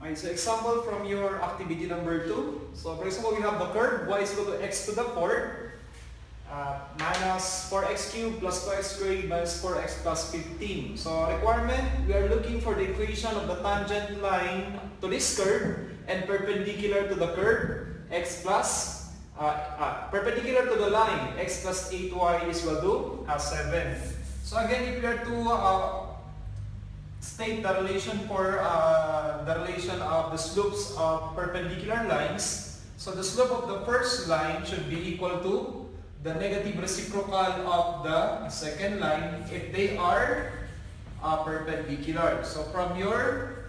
Okay, so example from your activity number 2. So for example, we have the curve y is equal to x to the 4 minus 4x cubed plus 2x squared minus 4x plus 15. So requirement, we are looking for the equation of the tangent line to this curve and perpendicular to the curve x plus perpendicular to the line x plus 8y is equal to 7. So again, if we are to state the relation for the relation of the slopes of perpendicular lines. So the slope of the first line should be equal to the negative reciprocal of the second line if they are perpendicular. So from your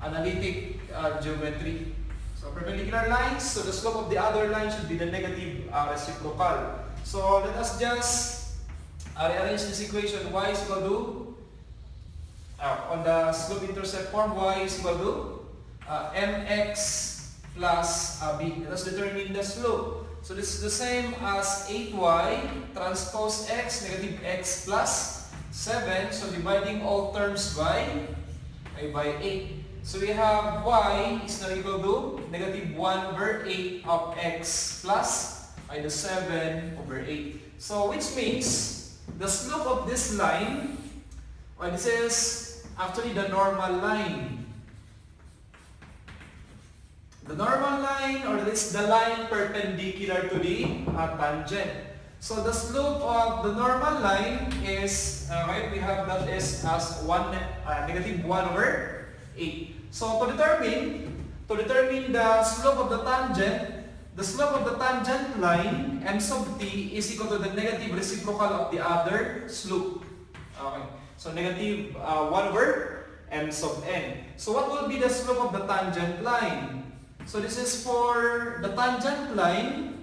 analytic geometry. So perpendicular lines, so the slope of the other line should be the negative reciprocal. So let us just rearrange this equation. Y is equal to on the slope-intercept form, y is equal to mx plus b. Let us determine the slope. So this is the same as 8y transpose x, negative x plus 7. So dividing all terms by 8. So we have y is now equal to negative 1/8 of x plus the 7/8. So which means the slope of this line, well, this is actually the normal line. The normal line, or this the line perpendicular to the tangent. So the slope of the normal line is, right, we have that is as negative 1/8. So to determine the slope of the tangent line, m sub t is equal to the negative reciprocal of the other slope. Okay. So negative 1/m sub n. So what will be the slope of the tangent line? So this is for the tangent line.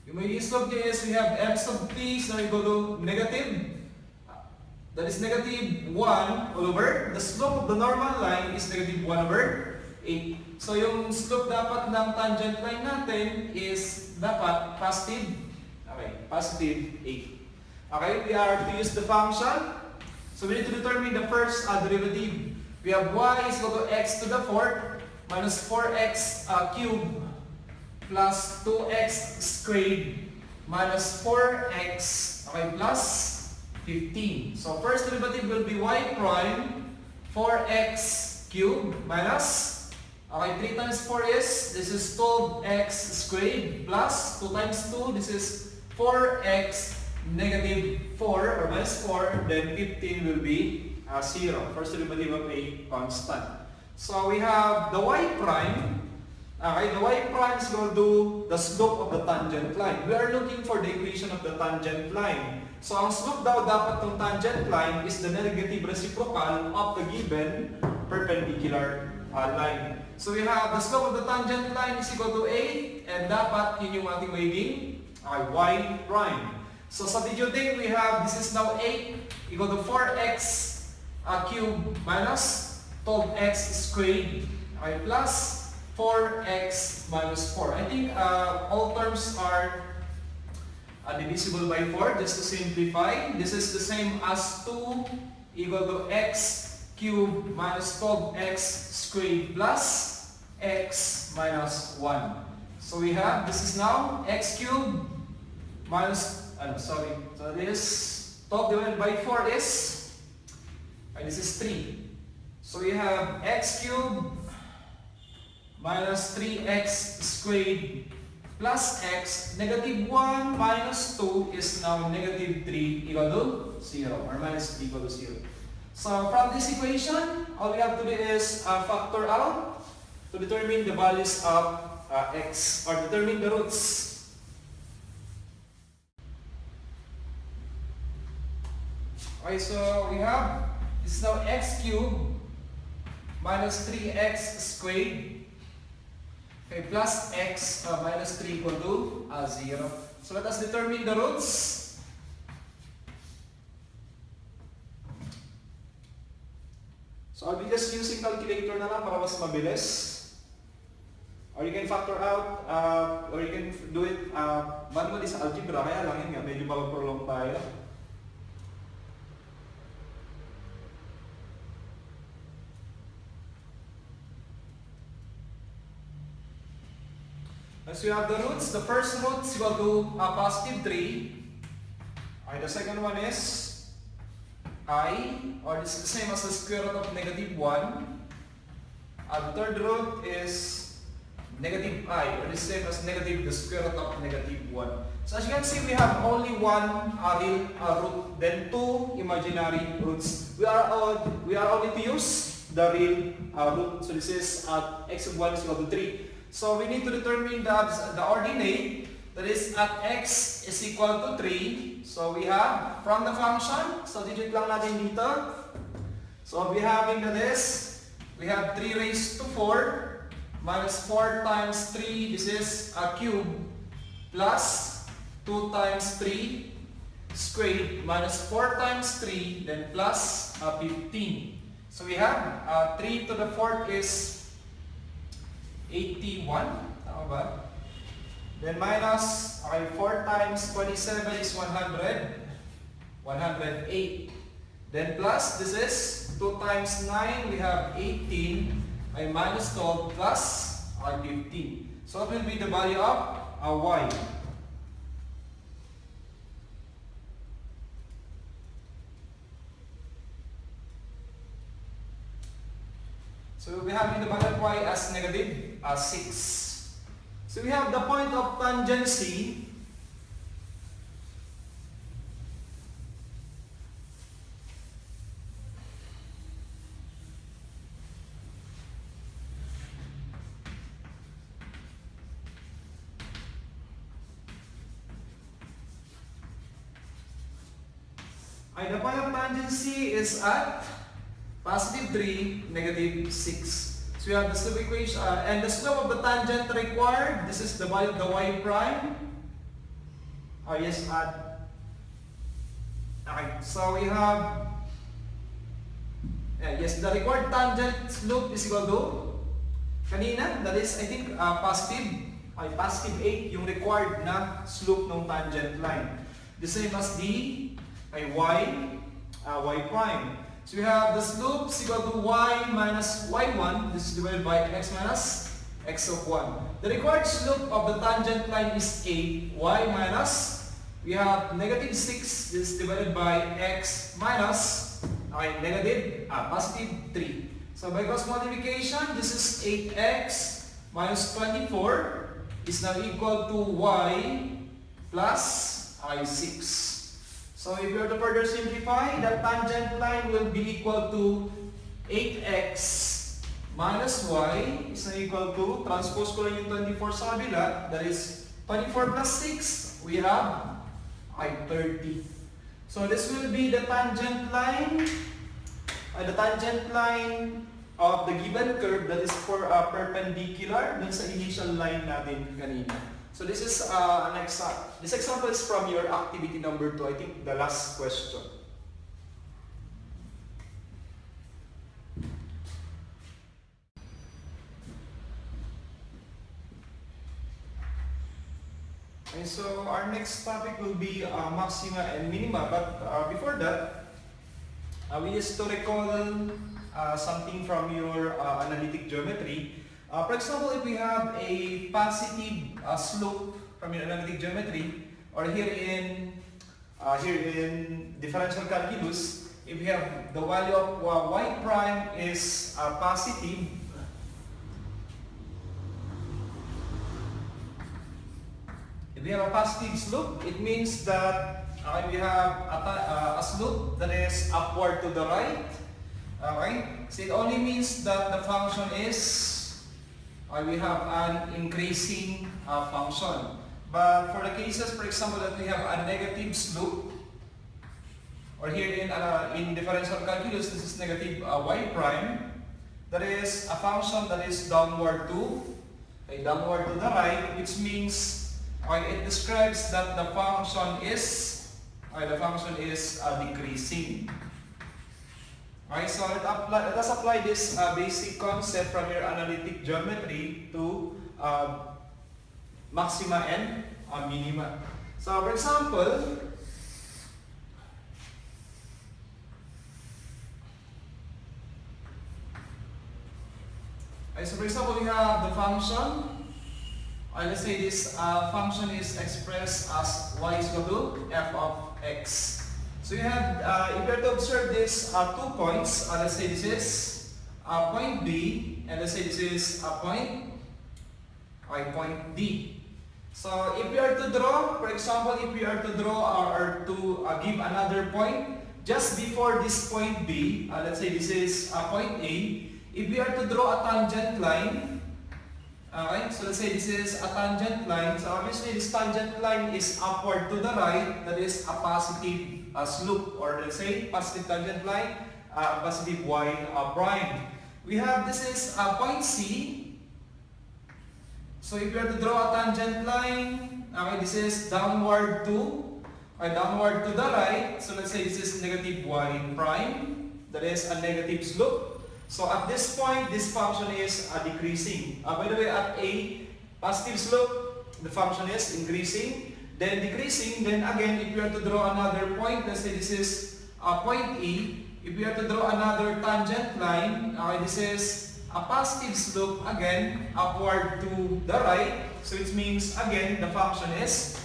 Yung may slope niya is we have m sub t is now equal to negative. That is negative 1 all over. The slope of the normal line is negative 1/8. So yung slope dapat ng tangent line natin is dapat positive. Okay, positive 8. Okay, we are to use the function. So we need to determine the first derivative. We have y is equal to x to the 4th minus 4x cubed plus 2x squared minus 4x plus 15. So first derivative will be y prime 4x cubed minus 3 times 4 is, this is 12x squared plus 2 times 2, this is 4x negative 4 or minus 4, then 15 will be 0. First derivative of a constant. So we have the y prime. Okay, the y prime is equal to the slope of the tangent line. We are looking for the equation of the tangent line. So ang slope daw dapat ng tangent line is the negative reciprocal of the given perpendicular line. So we have the slope of the tangent line is equal to 8 and dapat yun yung ating magiging y prime. So sa video day, we have, this is now 8 equal to 4x cubed minus 12x squared plus 4x minus 4. I think all terms are divisible by 4 just to simplify. This is the same as 2 equal to x cubed minus 12x squared plus x minus 1. So we have, this is now x cubed minus, so this 12 divided by 4 is, this is 3. So we have x cubed minus 3x squared plus x, negative 1 minus 2 is now negative 3 equal to 0 or minus 3 equal to 0. So from this equation, all we have to do is factor out to determine the values of x or determine the roots. Okay, so we have, this is now x cubed minus 3x squared plus x minus 3 equal to 0. So let us determine the roots. So I'll be just using calculator na lang para mas mabilis. Or you can factor out, or you can do it manually sa algebra. Kaya lang yun nga, medyo mag-prolong tayo. As we have the roots, the first root is equal to positive 3. Okay, the second one is I, or this is the same as the square root of negative 1. The third root is negative I, or the same as negative the square root of negative 1. So as you can see, we have only one real root, then two imaginary roots. We are only to use the real root. So this is x of 1 is equal to 3. So we need to determine the ordinate, that is at x is equal to 3. So we have from the function, so digit lang natin dito. So we having that is, we have 3 raised to 4 minus 4 times 3, this is a cube, plus 2 times 3 squared minus 4 times 3, then plus 15. So we have 3 to the 4th is 81, tama ba? Then minus, okay, 4 times 27 is 100, 108. Then plus, this is 2 times 9, we have 18, ay minus 12 plus 15. So what will be the value of y? So we have in the value of y as negative 6. So we have the point of tangency. The point of tangency is at positive 3, negative 6. So we have the slope equation, and the slope of the tangent required, this is the value of the y prime. Yes, okay, so we have, yes, the required tangent slope is equal to, kanina, that is, I think, positive 8 yung required na slope ng tangent line. The same as the y prime. So we have the slope is equal to y minus y1. This is divided by x minus x of 1. The required slope of the tangent line is 8. Y minus, we have negative 6. This is divided by x minus, negative, positive 3. So by cross multiplication, this is 8x minus 24 is now equal to y plus 6. So if we were to further simplify, the tangent line will be equal to 8x minus y is now equal to, transpose ko lang yung 24 sa kabila, that is 24 plus 6, we have 30. So this will be the tangent line of the given curve that is for perpendicular dun sa initial line natin kanina. So this is this example is from your activity number 2, I think the last question. Okay, so our next topic will be Maxima and Minima, but before that, we need to recall something from your analytic geometry. For example, if we have a positive slope from your analytic geometry, or here in differential calculus, if we have the value of y prime is positive, if we have a positive slope, it means that we have a slope that is upward to the right. Okay, so it only means that the function is we have an increasing function. But for the cases, for example, that we have a negative slope, or here in differential calculus, this is negative y prime, that is a function that is downward to the right, which means it describes that the function is decreasing. Okay, so let us apply this basic concept from your analytic geometry to maxima and minima. So for example, we have the function let's say this function is expressed as y is equal to f of x. So you have, if you have to observe this 2 points, let's say this is point B, and let's say this is point D. So if we are to draw, for example, if we are to draw or to give another point just before this point B, let's say this is point A, if we are to draw a tangent line, okay, so let's say this is a tangent line, so obviously this tangent line is upward to the right, that is a positive slope, or let's say positive tangent line, positive y prime. We have, this is point C. So if you are to draw a tangent line, okay, this is downward to the right. So let's say this is negative y prime. That is a negative slope. So at this point, this function is decreasing. By the way, at a positive slope, the function is increasing, then decreasing. Then again, if you are to draw another point, let's say this is point E. If we are to draw another tangent line, this is a positive slope, again upward to the right, so it means again the function is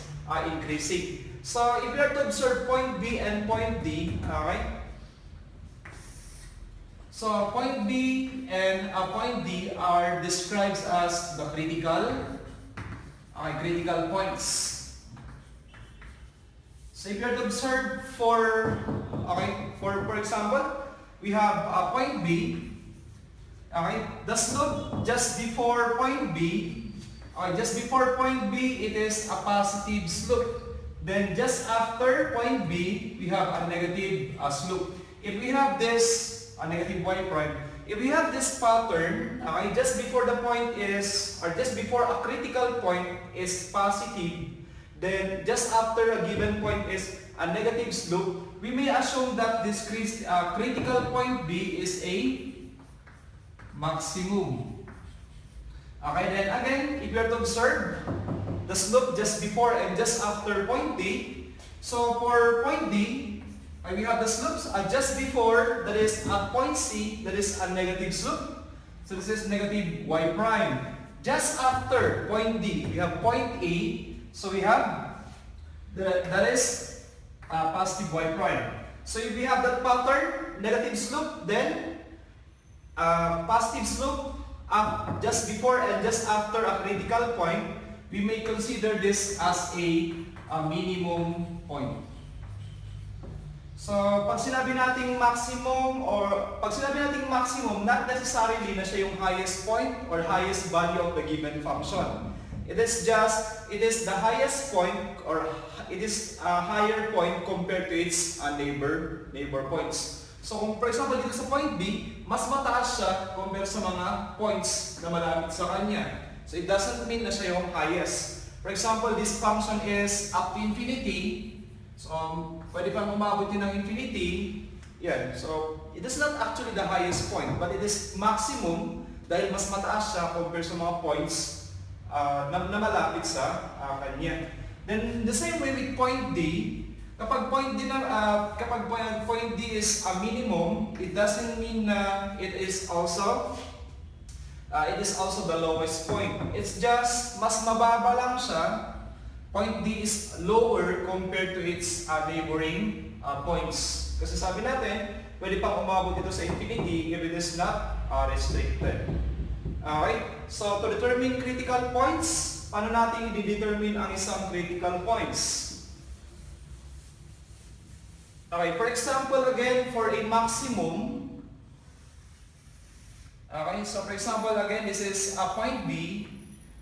increasing. So if you are to observe point B and point D, alright, so point B and point D are described as the critical points. So if you are to observe for example, we have point B. Okay, the slope just before point B, it is a positive slope. Then just after point B, we have a negative slope. If we have this negative y prime, if we have this pattern, okay, just before the point is, or just before a critical point is positive, then just after a given point is a negative slope, we may assume that this critical point B is a maximum. Okay, then again, if you are to observe the slope just before and just after point D, so for point D, we have the slopes just before, that is at point C, that is a negative slope. So this is negative y prime. Just after point D, we have point A, so we have that is positive y prime. So if we have that pattern, negative slope, then positive slope just before and just after a critical point, we may consider this as a minimum point. So pag sinabi nating maximum, not necessarily na siya yung highest point or highest value of the given function. It is the highest point, or it is a higher point compared to its neighbor points. So kung for example dito sa point B, mas mataas siya compare sa mga points na malapit sa kanya. So it doesn't mean na siya yung highest. For example, this function is up to infinity. So pwede pang umabot yun ng infinity. Yan. So it is not actually the highest point, but it is maximum dahil mas mataas siya compare sa mga points na malapit sa kanya. Then the same way with point D, kapag point D is a minimum, it doesn't mean na it is also the lowest point. It's just mas mababa lang siya. Point D is lower compared to its neighboring points. Kasi sabi natin, pwede pang umabot ito sa infinity if it is not restricted. Okay? So to determine critical points, paano natin i-determine ang isang critical points? Okay, for example, again, for a maximum, okay, so for example, again, this is a point B.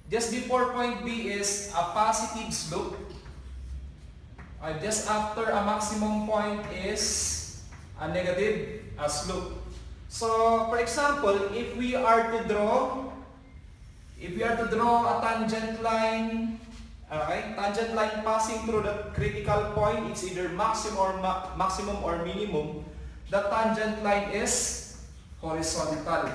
Just before point B is a positive slope. Just after a maximum point is a negative slope. So, for example, if we are to draw a tangent line, okay, tangent line passing through the critical point, it's either maximum or minimum. The tangent line is horizontal.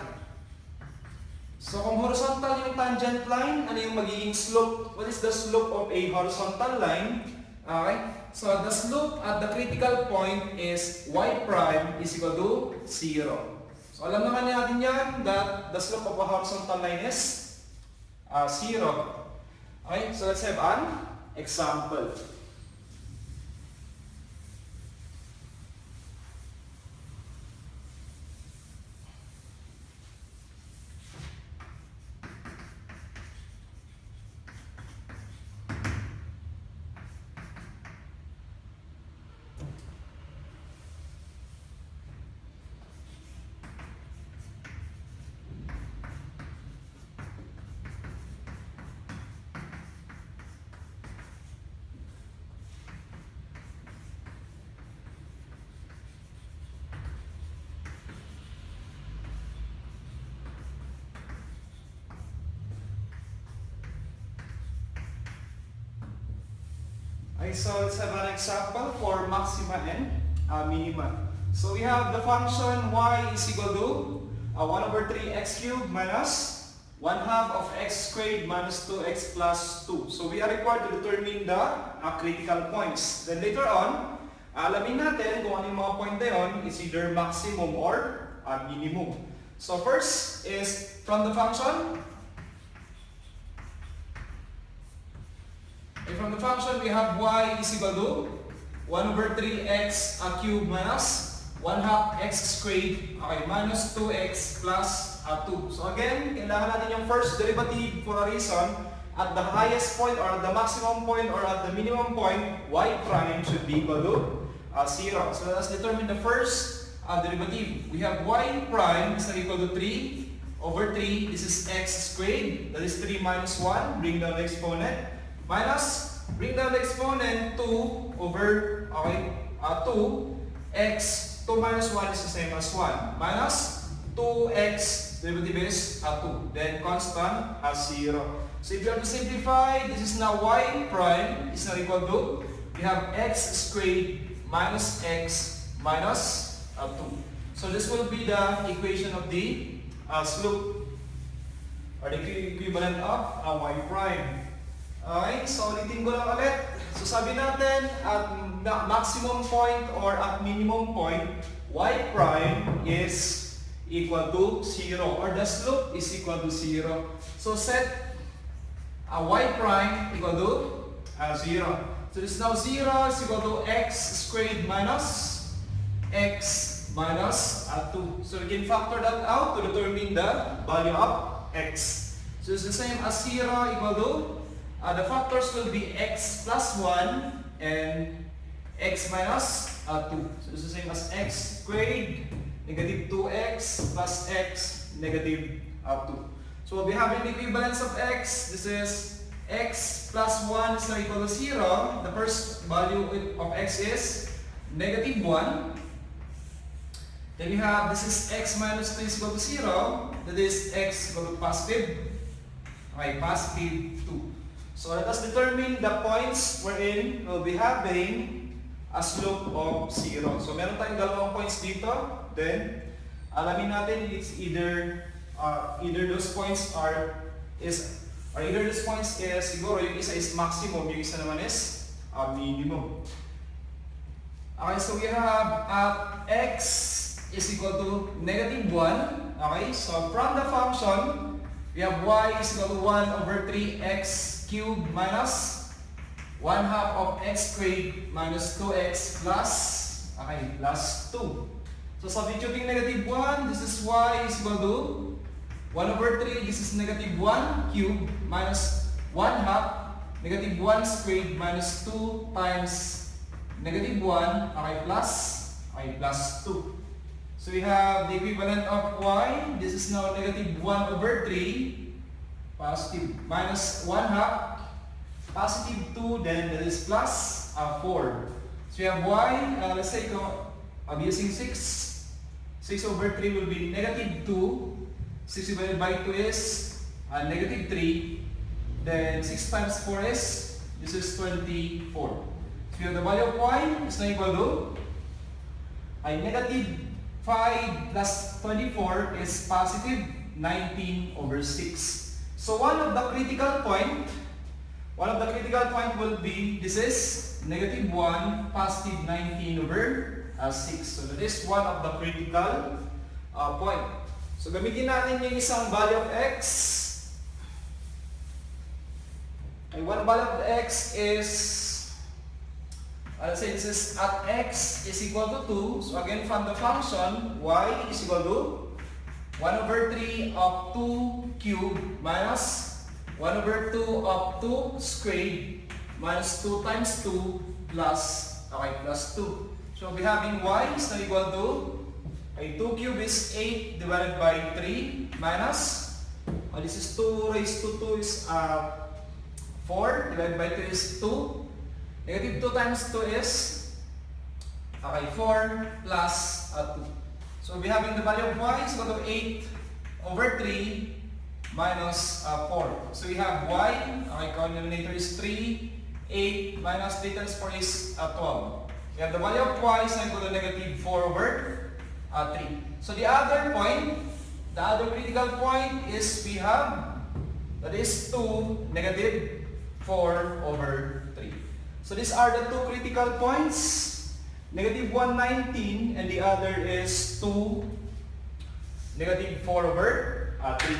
So kung horizontal yung tangent line, ano yung magiging slope? What is the slope of a horizontal line? Okay, so the slope at the critical point is y prime is equal to 0. So alam naman natin yan that the slope of a horizontal line is 0. Okay, so let's have an example. Okay, so let's have an example for maxima and minima. So we have the function y is equal to 1 over 3 x cubed minus 1/2 of x squared minus 2x plus 2. So we are required to determine the critical points. Then later on, alamin natin kung ano yung mga point na yun is either maximum or minimum. So first is from the function. From the function, we have y is equal to 1 over 3x cubed minus 1/2 x squared, okay, minus 2x plus 2. So again, kailangan natin yung first derivative for a reason. At the highest point or at the maximum point or at the minimum point, y prime should be equal to 0. So let us determine the first derivative. We have y prime is equal to 3 over 3. This is x squared. That is 3 minus 1. Bring down the exponent. Minus, bring down the exponent 2 over, okay, 2, x, 2 minus 1 is the same as 1, minus 2x, derivative is 2, then constant 0. So if you have to simplify, this is now y prime is now equal to, we have x squared minus x minus 2. So this will be the equation of the slope, or the equivalent of y prime. Okay, so ulitin ko lang ulit. So sabi natin, at maximum point or at minimum point, y prime is equal to 0 or the slope is equal to 0. So set y prime equal to 0. So this is now 0 is equal to x squared minus x minus 2. So we can factor that out to determine the value of x. So it's the same as 0 equal to the factors will be x plus 1 and x minus 2. So it's the same as x squared negative 2x plus x negative 2. So we have an equivalence of x. This is x plus 1 is now equal to 0. The first value of x is negative 1. Then we have this is x minus 2 is equal to 0. That is x equal to positive. Okay, positive 2. So let us determine the points wherein we'll be having a slope of 0. So meron tayong dalawang points dito. Then alamin natin it's either those points either those points is siguro yung isa is maximum, yung isa naman is minimum. Okay, so we have x is equal to negative 1. Okay, so from the function we have y is equal to 1 over 3x cubed minus 1/2 of x squared minus 2x plus, okay, plus 2. So substituting negative 1, this is y is equal to 1 over 3, this is negative 1 cubed minus 1/2, negative 1 squared minus 2 times negative 1, okay, plus 2. So we have the equivalent of y, this is now negative 1 over 3, positive minus 1/2, positive 2, then that is plus 4. So we have y, let's say I'm using 6. 6 over 3 will be negative 2. 6 divided by 2 is negative 3. Then 6 times 4 is, this is 24. So we have the value of y is now equal to negative 5 plus 24 is positive 19 over 6. So one of the critical point will be, this is negative 1, positive 19 over 6. So that is one of the critical point. So gamitin natin yung isang value of x. Okay, one value of the x is, let's say this is at x is equal to 2. So again, from the function, y is equal to 1 over 3 of 2 cubed minus 1 over 2 of 2 squared minus 2 times 2 plus, okay, plus 2. So we'll be having y is now equal to, okay, 2 cubed is 8 divided by 3 minus, this is 2 raised to 2 is 4 divided by 2 is 2. Negative 2 times 2 is, okay, 4 plus 2. So we'll be having the value of y is equal to 8 over 3 minus 4. So we have y, okay, common denominator is 3, 8 minus 3 times 4 is 12. We have the value of y is equal to negative 4 over 3. So the other point, the other critical point is we have, that is 2, negative 4 over 3. So these are the two critical points, negative 119 and the other is 2, negative 4 over 3.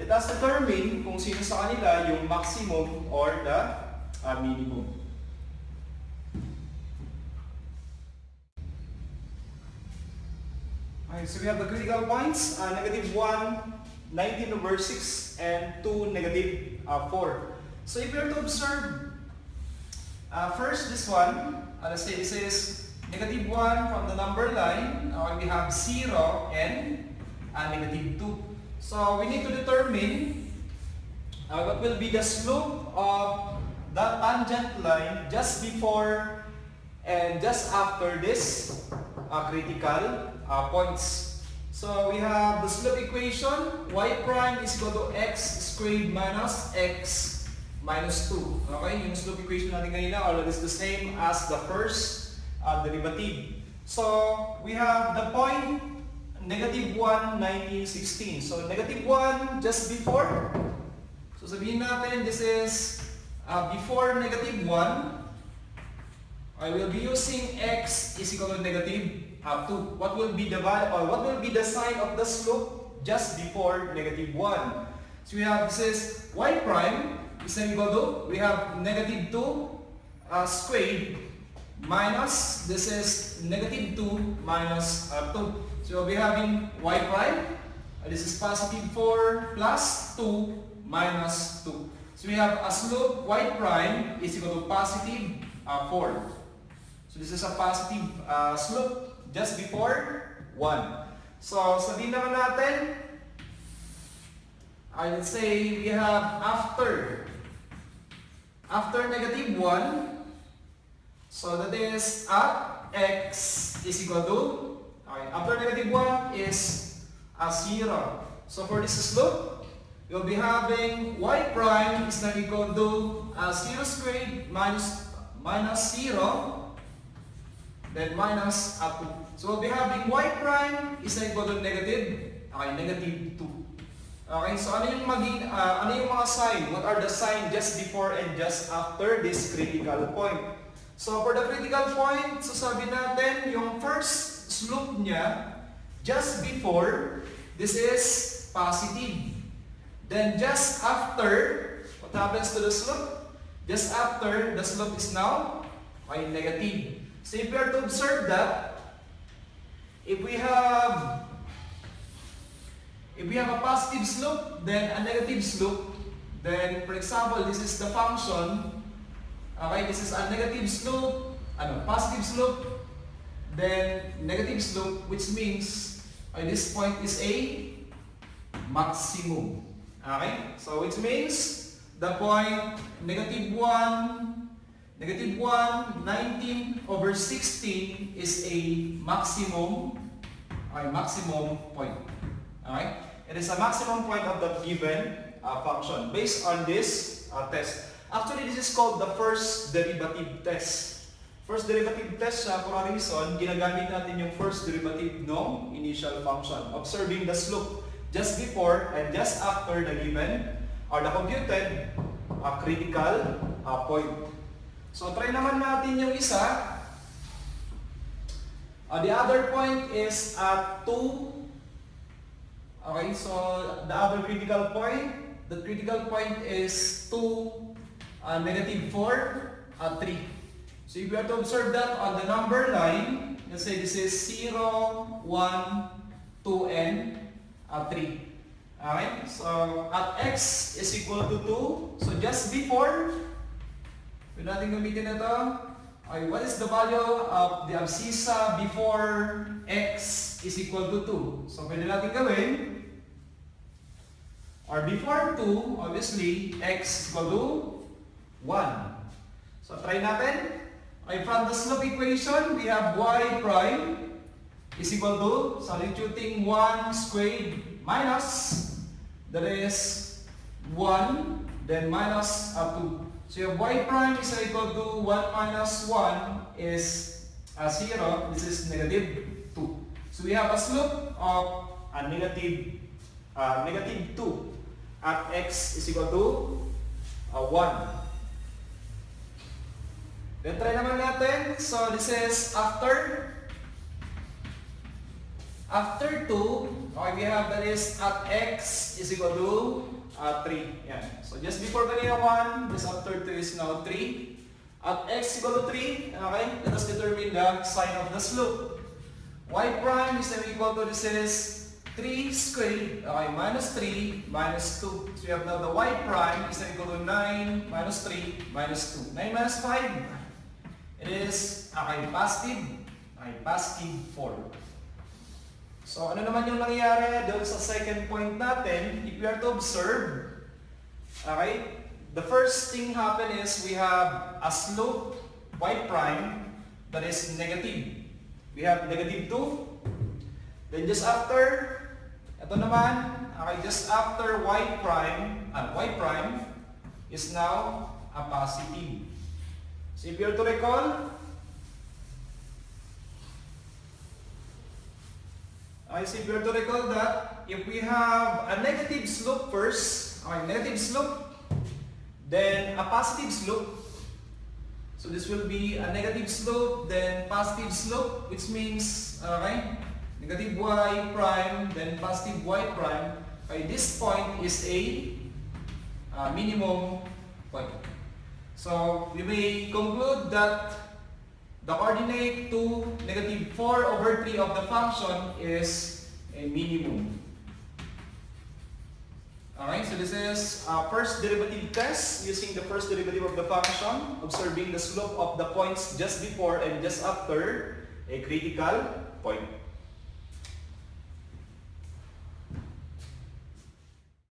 Let us determine kung sino sa kanila yung maximum or the minimum. Okay, so we have the critical points, negative 1, 19 over 6, and 2, negative 4. So if we are to observe, first this one, let's say this is negative 1 from the number line, we have 0 and negative 2. So we need to determine what will be the slope of the tangent line just before and just after this critical points. So we have the slope equation, y prime is equal to x squared minus x minus 2. Okay, yung slope equation natin kanina, all is the same as the first derivative. So we have the point negative 1, 19, 16. So negative 1 just before. So sabihin natin this is before negative 1. I will be using x is equal to negative 2. What will be the value or what will be the sign of the slope just before negative 1? So we have this is y prime is equal to, we have negative 2 squared minus this is negative 2 minus 2. So we'll be having y prime, this is positive 4 plus 2 minus 2. So we have a slope y prime is equal to positive 4. So this is a positive slope just before 1. So sabihin naman natin, I would say we have after negative 1, so that is at x is equal to, okay, after negative 1 is 0. So for this slope, we'll be having y prime is now equal to 0 squared minus 0, then minus 2. So we'll be having y prime is now equal to negative, okay, negative 2. Okay, so ano yung mga sign? What are the sign just before and just after this critical point? So for the critical point, so sabi natin yung first slope niya just before, this is positive. Then just after, what happens to the slope? Just after, the slope is now negative. So if we are to observe that, if we have a positive slope, then a negative slope, then for example, this is the function, okay, this is a negative slope, positive slope, then negative slope, which means this point is a maximum. Okay, so which means the point negative 1, 19 over 16 is a maximum, maximum point. Okay, it is a maximum point of the given function based on this test. Actually, this is called the first derivative test. First derivative test for a reason, ginagamit natin yung first derivative ng initial function, observing the slope just before and just after the given or the computed critical point. So try naman natin yung isa. The other point is at 2. Okay, so the other critical point, the critical point is 2, negative 4 at 3. So if you are to observe that on the number line, let's say this is 0, 1, 2, and 3. Okay? So at x is equal to 2. So just before, pwede natin gamitin ito. Okay, what is the value of the abscissa before x is equal to 2? So pwede natin gawin, or before 2, obviously, x is equal to 1. So try natin. Okay, from the slope equation, we have y prime is equal to, substituting 1 squared minus, that is 1, then minus 2. So your y prime is equal to 1 minus 1 is 0. This is negative 2. So we have a slope of negative 2 at x is equal to 1. Then try naman natin. So this is after 2. Okay, we have that is at x is equal to 3. Yan. So just before kanina 1, this after 2 is now 3. At x equal to 3, okay, let us determine the sign of the slope. Y prime is equal to, this is 3 squared, okay, minus 3 minus 2. So we have now the y prime is equal to 9 minus 3 minus 2. 9 minus 5, it is, okay, positive 4. So ano naman yung nangyayari doon sa second point natin? If we are to observe, okay, the first thing happen is we have a slope y prime that is negative. We have negative 2. Then just after, ito naman, okay, just after y prime is now a positive. So if you are to recall, that if we have a negative slope first, okay, negative slope, then a positive slope. So this will be a negative slope, then positive slope, which means, okay, negative y prime, then positive y prime. Okay, this point is a minimum point. So we may conclude that the coordinate to negative 4 over 3 of the function is a minimum. Alright, so this is first derivative test using the first derivative of the function, observing the slope of the points just before and just after a critical point.